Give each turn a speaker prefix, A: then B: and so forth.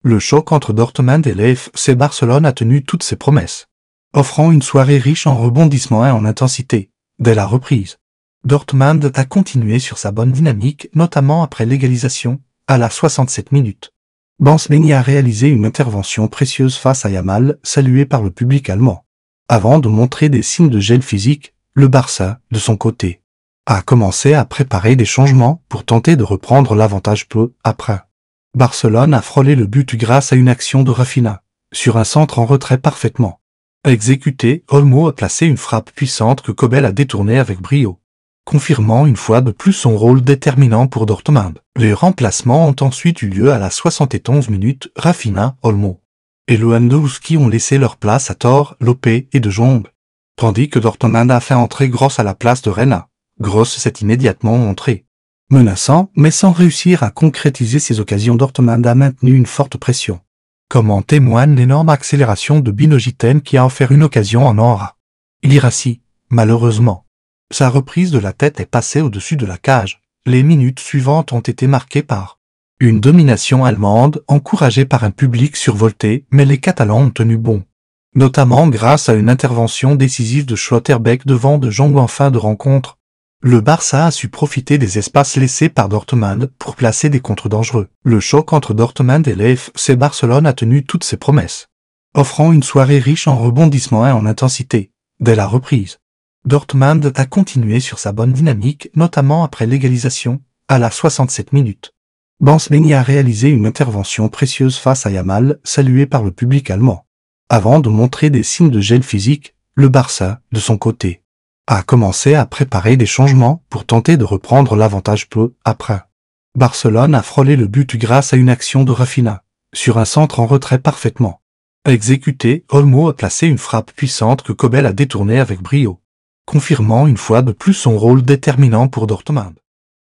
A: Le choc entre Dortmund et l'AFC Barcelone a tenu toutes ses promesses, offrant une soirée riche en rebondissements et en intensité. Dès la reprise, Dortmund a continué sur sa bonne dynamique, notamment après l'égalisation, à la 67 minutes. Bansmeni a réalisé une intervention précieuse face à Yamal, saluée par le public allemand. Avant de montrer des signes de gel physique, le Barça, de son côté, a commencé à préparer des changements pour tenter de reprendre l'avantage peu après. Barcelone a frôlé le but grâce à une action de Rafinha, sur un centre en retrait parfaitement exécuté. Olmo a placé une frappe puissante que Kobel a détournée avec brio, confirmant une fois de plus son rôle déterminant pour Dortmund. Les remplacements ont ensuite eu lieu à la 71 minutes. Rafinha, Olmo et Lewandowski ont laissé leur place à Thor, Lopé et De Jong, tandis que Dortmund a fait entrer Gross à la place de Reina. Gross s'est immédiatement montré menaçant, mais sans réussir à concrétiser ses occasions. Dortmund a maintenu une forte pression, comme en témoigne l'énorme accélération de Binogiten qui a offert une occasion en or. Guirassy, malheureusement, sa reprise de la tête est passée au-dessus de la cage. Les minutes suivantes ont été marquées par une domination allemande encouragée par un public survolté, mais les Catalans ont tenu bon, notamment grâce à une intervention décisive de Schlotterbeck devant De Jong en fin de rencontre. Le Barça a su profiter des espaces laissés par Dortmund pour placer des contres dangereux. Le choc entre Dortmund et l'AFC Barcelone a tenu toutes ses promesses, offrant une soirée riche en rebondissements et en intensité. Dès la reprise, Dortmund a continué sur sa bonne dynamique, notamment après l'égalisation, à la 67 minutes. Bansmeni a réalisé une intervention précieuse face à Yamal, saluée par le public allemand. Avant de montrer des signes de gel physique, le Barça, de son côté, a commencé à préparer des changements pour tenter de reprendre l'avantage peu après. Barcelone a frôlé le but grâce à une action de Rafinha, sur un centre en retrait parfaitement exécuté. Olmo a placé une frappe puissante que Kobel a détournée avec brio, confirmant une fois de plus son rôle déterminant pour Dortmund.